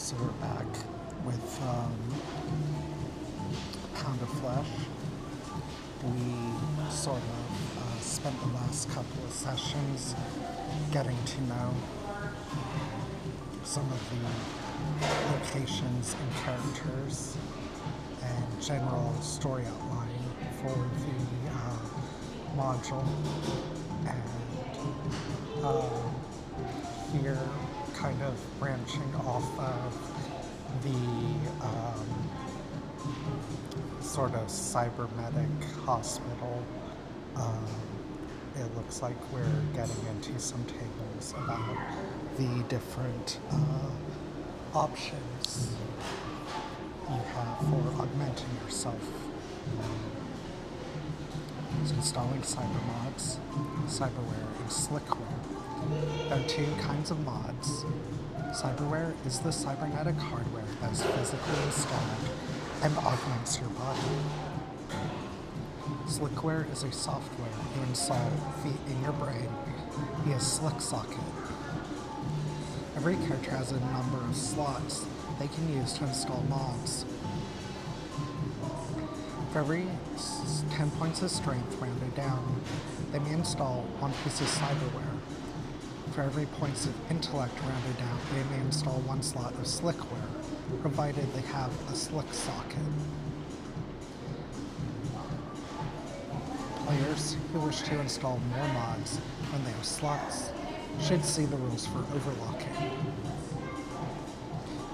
So we're back with Pound of Flesh. We sort of spent the last couple of sessions getting to know some of the locations and characters and general story outline for the module. And here, kind of branching off of the sort of cybermedic hospital, it looks like we're getting into some tables about the different options you have for augmenting yourself. It's installing cybermods, cyberware, and slickware. There are two kinds of mods. Cyberware is the cybernetic hardware that is physically installed and augments your body. Slickware is a software you install in your brain via SlickSocket. Every character has a number of slots they can use to install mods. For every 10 points of strength rounded down, they may install one piece of cyberware. For every points of intellect rounded down, they may install one slot of slickware, provided they have a SlickSocket. Players who wish to install more mods when they have slots should see the rules for overlocking.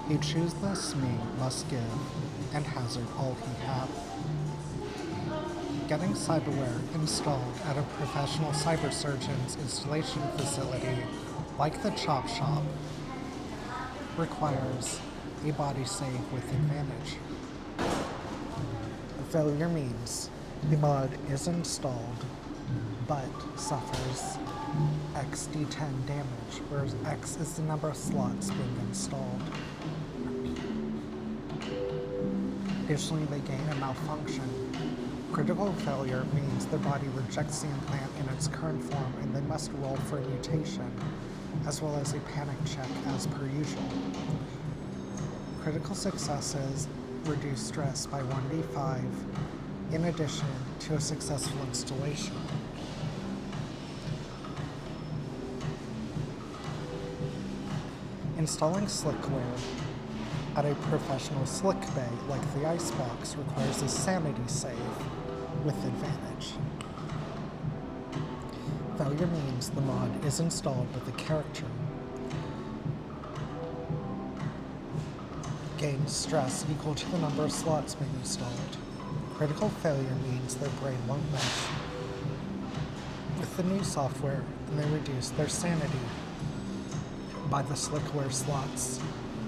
You choose this must give and hazard all he hath. Getting cyberware installed at a professional cyber surgeon's installation facility, like the Chop Shop, requires a body save with advantage. Failure means the mod is installed, but suffers XD10 damage, whereas X is the number of slots being installed. Additionally, they gain a malfunction. Critical failure means their body rejects the implant in its current form and they must roll for a mutation, as well as a panic check as per usual. Critical successes reduce stress by 1d5, in addition to a successful installation. Installing slickware at a professional slick bay like the Icebox requires a sanity save with advantage. Failure means the mod is installed but the character gains stress equal to the number of slots being installed. Critical failure means their brain won't mesh with the new software and they reduce their sanity by the slickware slots.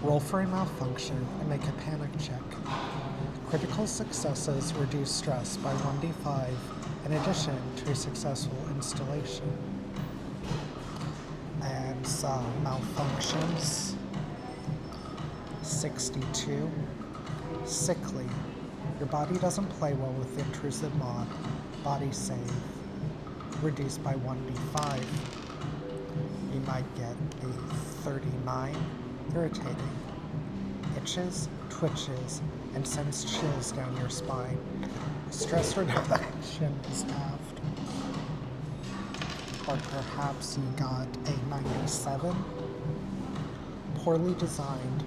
Roll for a malfunction and make a panic check. Critical successes reduce stress by 1d5 in addition to a successful installation. And some malfunctions. 62. Sickly. Your body doesn't play well with the intrusive mod. Body save. Reduced by 1d5. You might get a 39. Irritating. Itches, twitches, and sends chills down your spine. Stress reduction is halved. Or perhaps you got a 97. Poorly designed.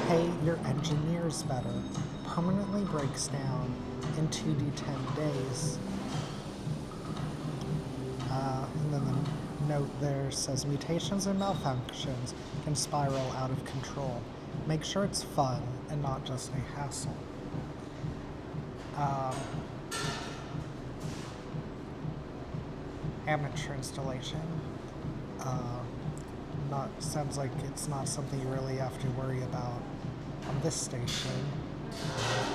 Hey, your engineer's better. Permanently breaks down in 2d10 days. And then the note there says mutations and malfunctions can spiral out of control. Make sure it's fun and not just a hassle. Amateur installation. Sounds like it's not something you really have to worry about on this station,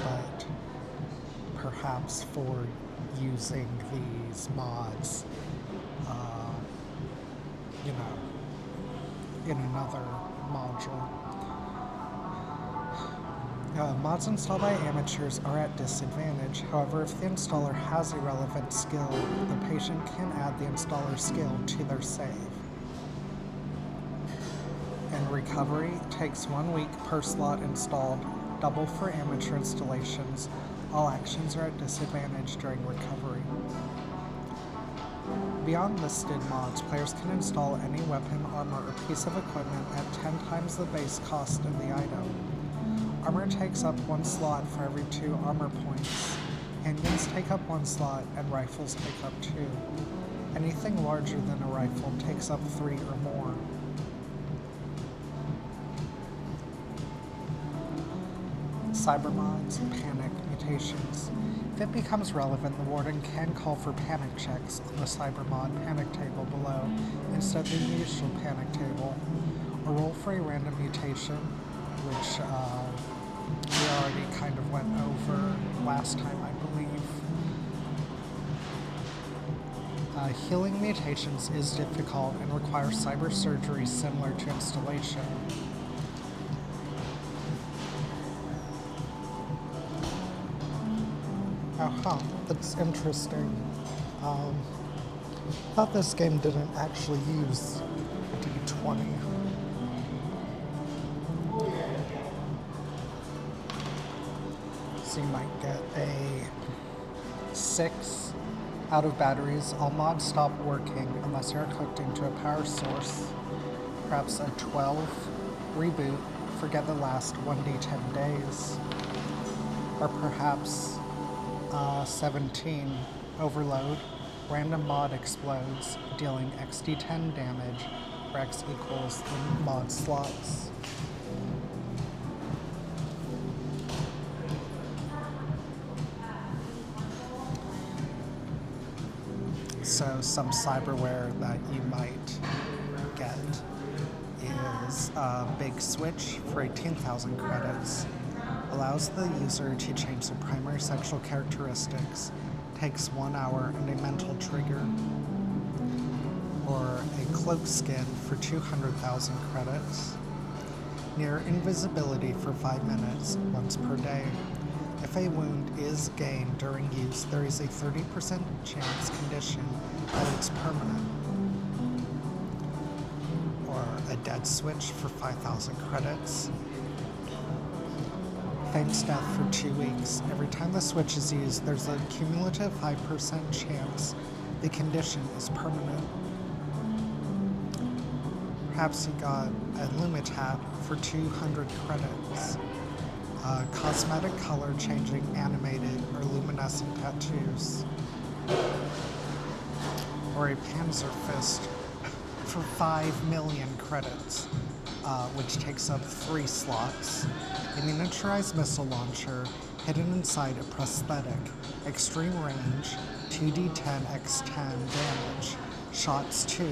but perhaps for using these mods, in another module. Mods installed by amateurs are at disadvantage. However, if the installer has a relevant skill, the patient can add the installer's skill to their save and recovery takes 1 week per slot installed, double for amateur installations. All actions are at disadvantage during recovery. Beyond listed mods, players can install any weapon, armor, or piece of equipment at 10 times the base cost of the item. Armor takes up 1 slot for every 2 armor points. Handguns take up 1 slot, and rifles take up 2. Anything larger than a rifle takes up 3 or more. Cybermods and panic mutations. If it becomes relevant, the warden can call for panic checks on the cybermod panic table below instead of the usual panic table, or roll for a random mutation, which we already kind of went over last time, I believe. Healing mutations is difficult and requires cyber surgery similar to installation. That's interesting. Thought this game didn't actually use D20. So you might get a 6 out of batteries. All mods stop working unless they're hooked into a power source. Perhaps a 12 reboot, forget the last 1d10 days. Or perhaps 17 overload, random mod explodes, dealing XD10 damage, where X equals the mod slots. So some cyberware that you might get is a big switch for 18,000 credits. Allows the user to change their primary sexual characteristics, takes 1 hour and a mental trigger, or a cloak skin for 200,000 credits. Near invisibility for 5 minutes, once per day. If a wound is gained during use, there is a 30% chance condition that it's permanent. Or a dead switch for 5,000 credits. Feigns death for 2 weeks. Every time the switch is used, there's a cumulative 5% chance the condition is permanent. Perhaps you got a Lumitab for 200 credits. Cosmetic color changing animated or luminescent tattoos. Or a Panzer Fist for 5 million credits, which takes up 3 slots. A miniaturized missile launcher hidden inside a prosthetic. Extreme range, 2d10x10 damage. Shots 2.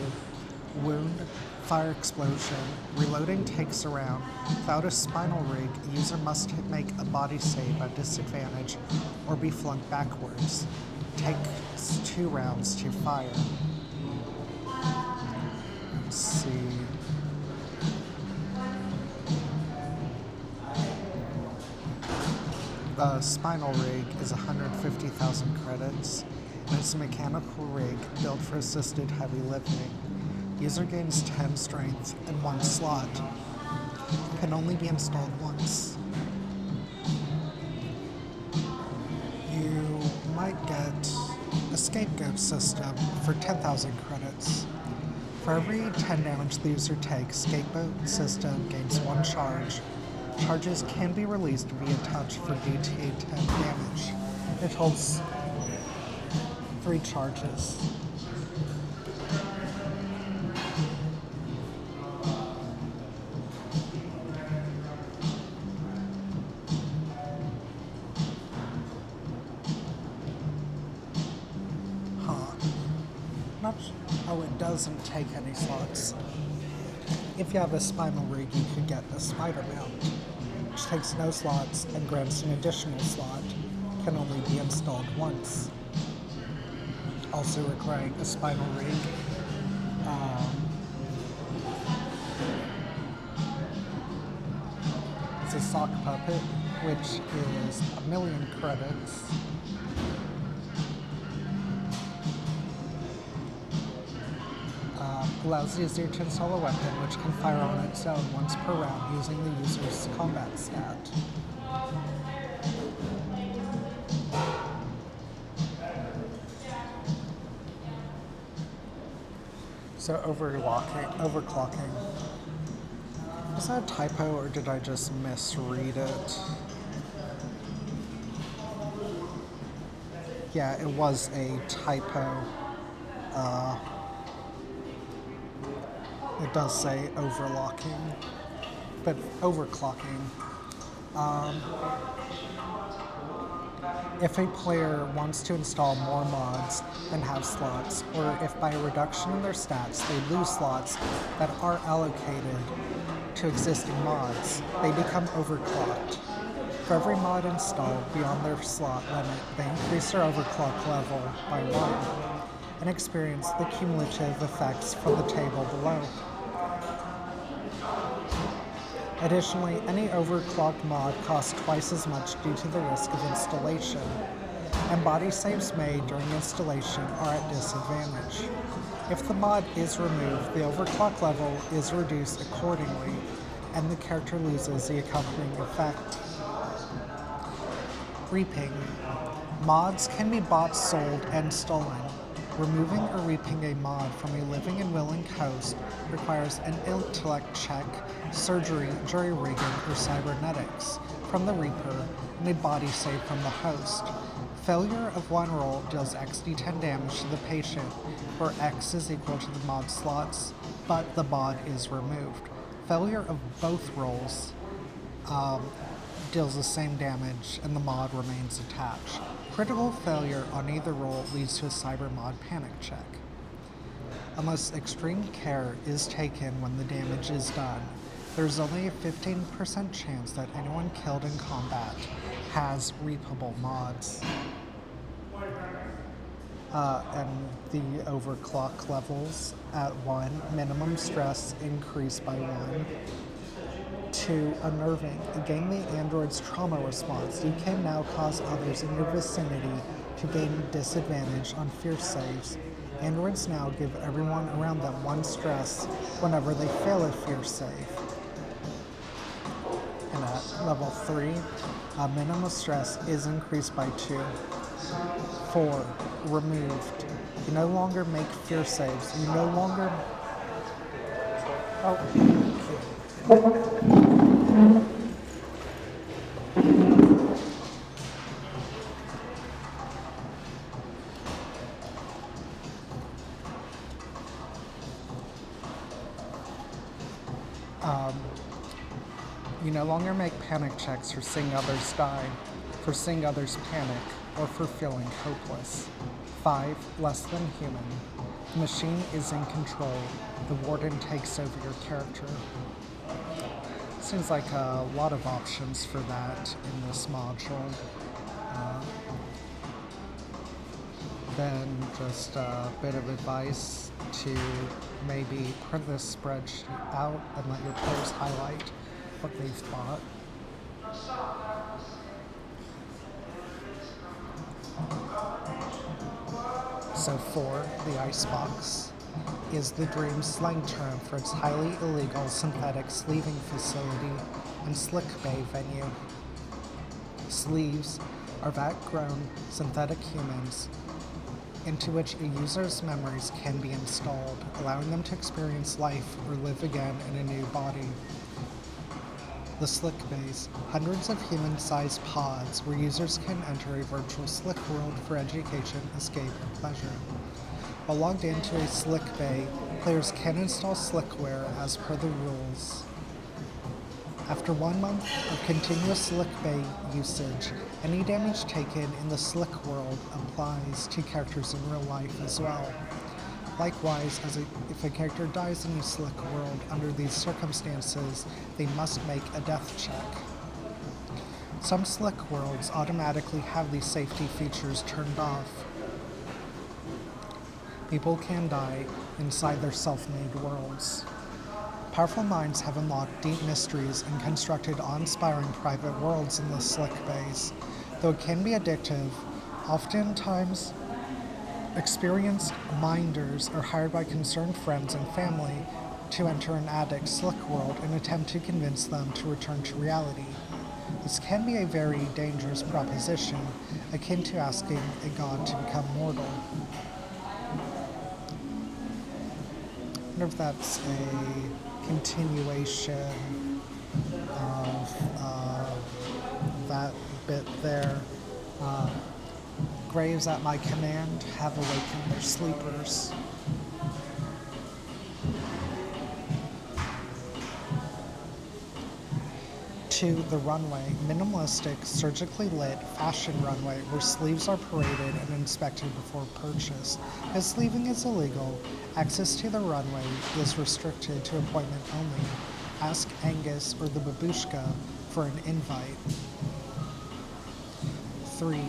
Wound, fire explosion. Reloading takes around. Without a spinal rig, a user must make a body save at disadvantage or be flunked backwards. Takes 2 rounds to fire. Let's see. The spinal rig is 150,000 credits, and it's a mechanical rig built for assisted heavy lifting. User gains 10 strength and 1 slot. Can only be installed once. You might get a scapegoat system for 10,000 credits. For every 10 damage the user takes, scapegoat system gains 1 charge. Charges can be released via touch for DT10 damage. It holds 3 charges. Oh, it doesn't take any slots. If you have a spinal rig, you could get a spider mount, which takes no slots and grants an additional slot, can only be installed once. Also requiring a spinal rig. It's a sock puppet, which is 1,000,000 credits. allows the user to install a weapon which can fire on its own once per round using the user's combat stat. So overclocking. Was that a typo or did I just misread it? Yeah, it was a typo. It does say overlocking, but overclocking. If a player wants to install more mods than have slots, or if by a reduction in their stats they lose slots that are allocated to existing mods, they become overclocked. For every mod installed beyond their slot limit, they increase their overclock level by 1 and experience the cumulative effects from the table below. Additionally, any overclocked mod costs twice as much due to the risk of installation, and body saves made during installation are at disadvantage. If the mod is removed, the overclock level is reduced accordingly, and the character loses the accompanying effect. Reaping. Mods can be bought, sold, and stolen. Removing or reaping a mod from a living and willing host requires an intellect check, surgery, jury rigging, or cybernetics from the Reaper, and a body save from the host. Failure of one roll deals XD10 damage to the patient, where X is equal to the mod slots, but the mod is removed. Failure of both rolls deals the same damage, and the mod remains attached. Critical failure on either roll leads to a cybermod panic check. Unless extreme care is taken when the damage is done, there's only a 15% chance that anyone killed in combat has reapable mods. And the overclock levels at 1, minimum stress increased by 1. 2. Unnerving. Gain the android's trauma response. You can now cause others in your vicinity to gain disadvantage on fear saves. Androids now give everyone around them 1 stress whenever they fail a fear save. And at level 3, minimum stress is increased by 2. 4. Removed. You no longer make fear saves. You no longer... Oh, okay. You no longer make panic checks for seeing others die, for seeing others panic, or for feeling hopeless. 5. Less than human. The machine is in control. The warden takes over your character. Seems like a lot of options for that in this module. Then just a bit of advice to maybe print this spreadsheet out and let your players highlight what they've bought. So 4, the icebox, is the Dream slang term for its highly illegal synthetic sleeving facility and slick bay venue. Sleeves are vat-grown synthetic humans into which a user's memories can be installed, allowing them to experience life or live again in a new body. The slick bays, hundreds of human-sized pods where users can enter a virtual slick world for education, escape, and pleasure. While logged into a slick bay, players can install slickware as per the rules. After 1 month of continuous slick bay usage, any damage taken in the slick world applies to characters in real life as well. Likewise, if a character dies in a slick world under these circumstances, they must make a death check. Some slick worlds automatically have these safety features turned off. People can die inside their self-made worlds. Powerful minds have unlocked deep mysteries and constructed awe-inspiring private worlds in the slick bays. Though it can be addictive, oftentimes Experienced minders are hired by concerned friends and family to enter an addict's slick world and attempt to convince them to return to reality. This can be a very dangerous proposition, akin to asking a god to become mortal. I wonder if that's a continuation of that bit there. Uh, Graves at my command have awakened their sleepers. To the runway, minimalistic, surgically lit fashion runway where sleeves are paraded and inspected before purchase. As sleeving is illegal, access to the runway is restricted to appointment only. Ask Angus or the babushka for an invite. 3.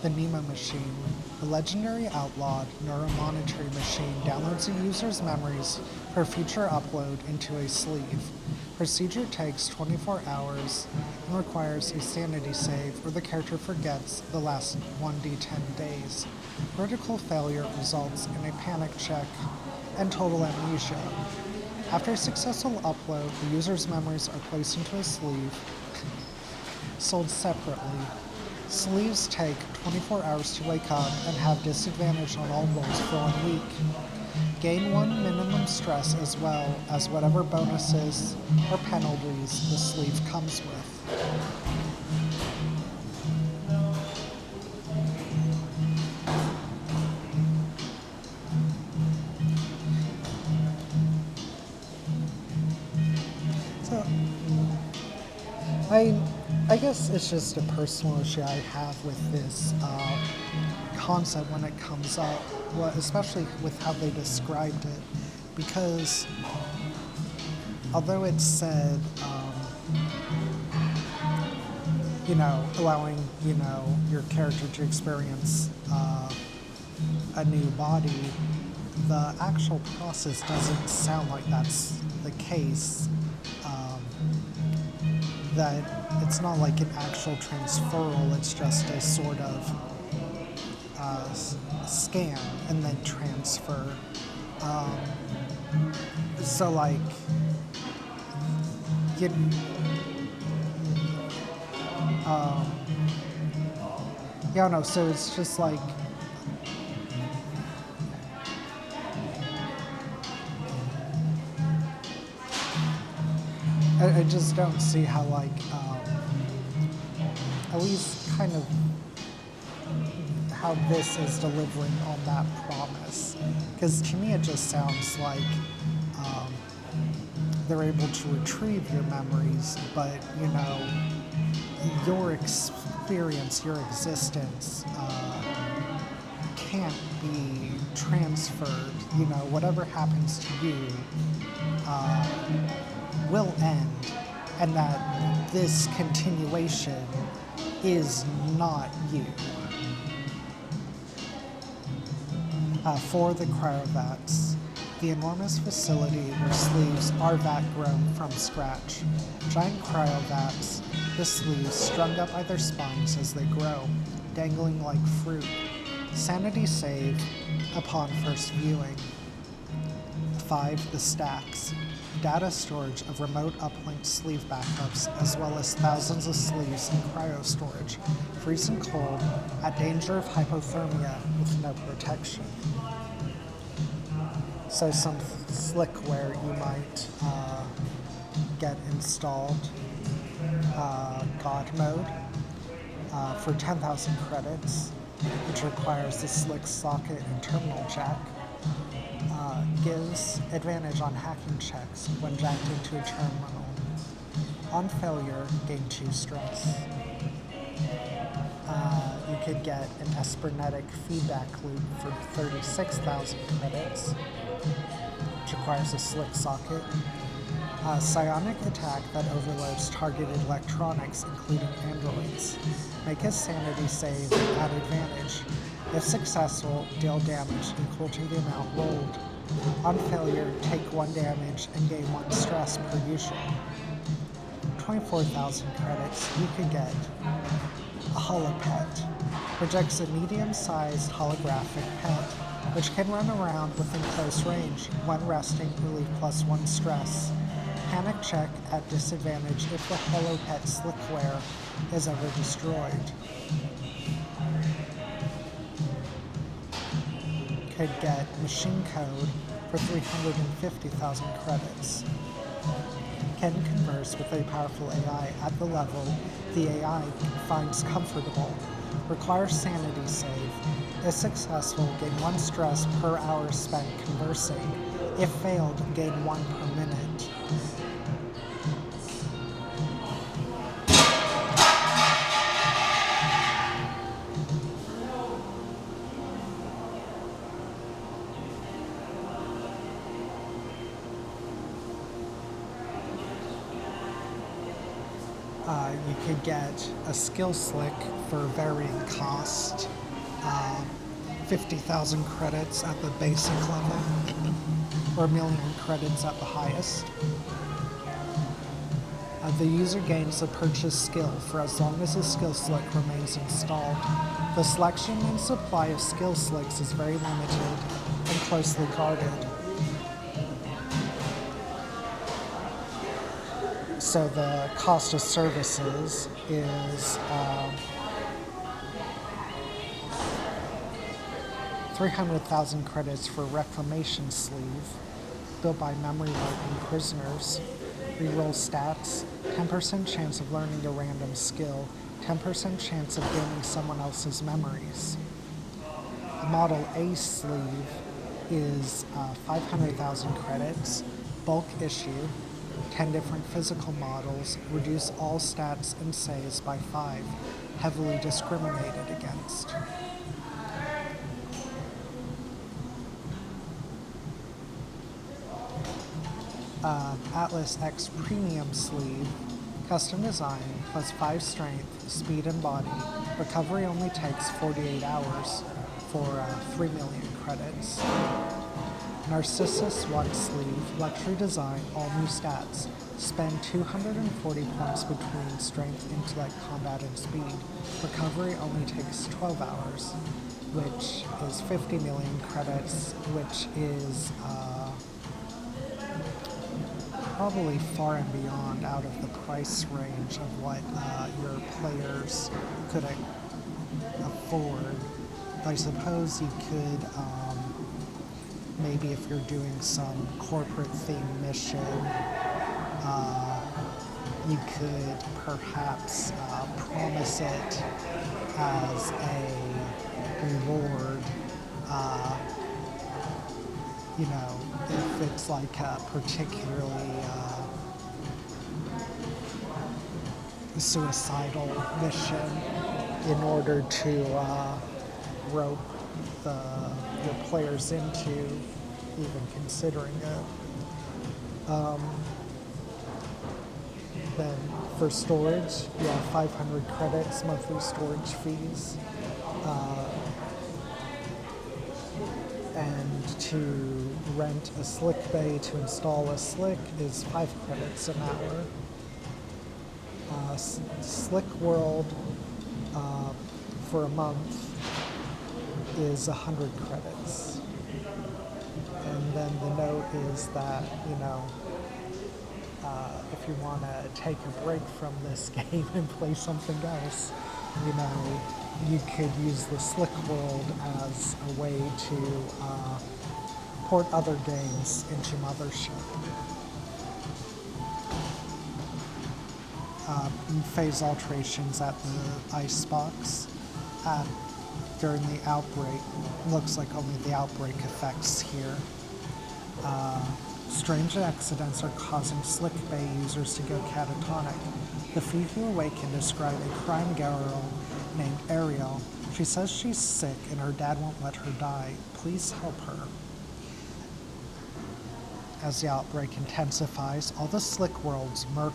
The Nemo Machine. A legendary outlawed neuromonitoring machine downloads a user's memories for future upload into a sleeve. Procedure takes 24 hours and requires a sanity save or the character forgets the last 1d10 days. Critical failure results in a panic check and total amnesia. After a successful upload, the user's memories are placed into a sleeve, sold separately. Sleeves take 24 hours to wake up and have disadvantage on all rolls for 1 week. Gain 1 minimum stress as well as whatever bonuses or penalties the sleeve comes with. So, I guess it's just a personal issue I have with this concept when it comes up, especially with how they described it, because although it said, allowing, your character to experience a new body, the actual process doesn't sound like that's the case. That it's not like an actual transferal, it's just a sort of scan and then transfer. So like, you, yeah, no, so it's just like, I just don't see how, like, at least kind of how this is delivering on that promise. Because to me, it just sounds like they're able to retrieve your memories, but, your experience, your existence can't be transferred. Whatever happens to you will end, and that this continuation is not you. For the cryovats, the enormous facility where sleeves are vat grown from scratch. Giant cryovats, the sleeves strung up by their spines as they grow, dangling like fruit. Sanity save upon first viewing. 5. The stacks. Data storage of remote uplink sleeve backups, as well as thousands of sleeves in cryo storage, freeze and cold, at danger of hypothermia with no protection. So some slickware you might get installed. God mode for 10,000 credits, which requires the slick socket and terminal jack. Gives advantage on hacking checks when jacked into a terminal. On failure, gain 2 stress. You could get an Espernetic feedback loop for 36,000 credits, which requires a slick socket. Psionic attack that overloads targeted electronics, including androids. Make a sanity save at advantage. If successful, deal damage equal to the amount rolled. On failure, take 1 damage and gain 1 stress per usual. 24,000 credits, you could get holopet projects a medium-sized holographic pet, which can run around within close range when resting, relieve +1 stress. Panic check at disadvantage if the holopet slickware is ever destroyed. Could get machine code for 350,000 credits. Can converse with a powerful AI at the level the AI finds comfortable. Requires sanity save. If successful, gain 1 stress per hour spent conversing. If failed, gain 1 per minute. You could get a skill slick for varying cost, 50,000 credits at the basic level, or 1,000,000 credits at the highest. The user gains a purchase skill for as long as the skill slick remains installed. The selection and supply of skill slicks is very limited and closely guarded. So the cost of services is 300,000 credits for Reclamation Sleeve, built by memory wiping prisoners. Reroll stats, 10% chance of learning a random skill, 10% chance of gaining someone else's memories. The Model A sleeve is 500,000 credits, bulk issue, 10 different physical models, reduce all stats and saves by 5, heavily discriminated against. Atlas X Premium Sleeve, custom design, +5 strength, speed and body. Recovery only takes 48 hours for 3 million credits. Narcissus One Sleeve, luxury design, all new stats. Spend 240 points between strength, intellect, combat, and speed. Recovery only takes 12 hours, which is 50 million credits, which is probably far and beyond out of the price range of what your players could afford. I suppose you could, maybe if you're doing some corporate theme mission, you could perhaps promise it as a reward. If it's like a particularly suicidal mission, in order to rope your players into even considering it. Then for storage, you have 500 credits, monthly storage fees. And to rent a slick bay to install a slick is 5 credits an hour. Slick World for a month is 100 credits. And then the note is that, if you want to take a break from this game and play something else, you could use the Slick World as a way to port other games into Mothership. Phase alterations at the icebox during the outbreak. Looks like only the outbreak affects here. Strange accidents are causing Slick Bay users to go catatonic. The few who awaken describe a crime girl named Ariel. She says she's sick and her dad won't let her die. Please help her. As the outbreak intensifies, all the Slick Worlds merge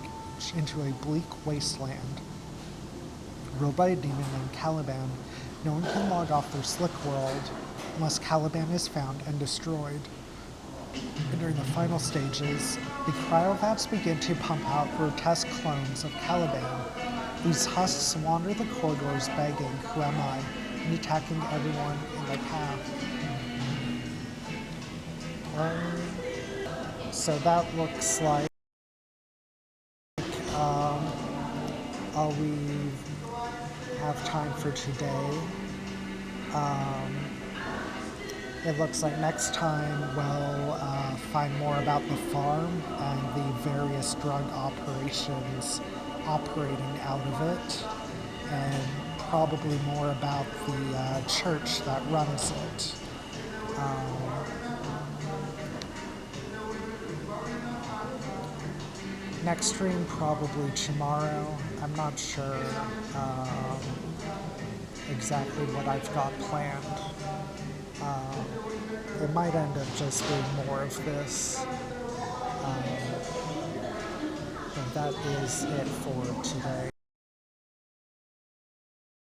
into a bleak wasteland. Ruled by a demon named Caliban, no one can log off their Slick World unless Caliban is found and destroyed. And during the final stages, the cryovats begin to pump out grotesque clones of Caliban. These husks wander the corridors begging, "Who am I?" and attacking everyone in their path. So that looks like all we have time for today. It looks like next time we'll find more about the farm and the various drug operations operating out of it, and probably more about the church that runs it. Next stream probably tomorrow. I'm not sure exactly what I've got planned. It might end up just being more of this. But that is it for today.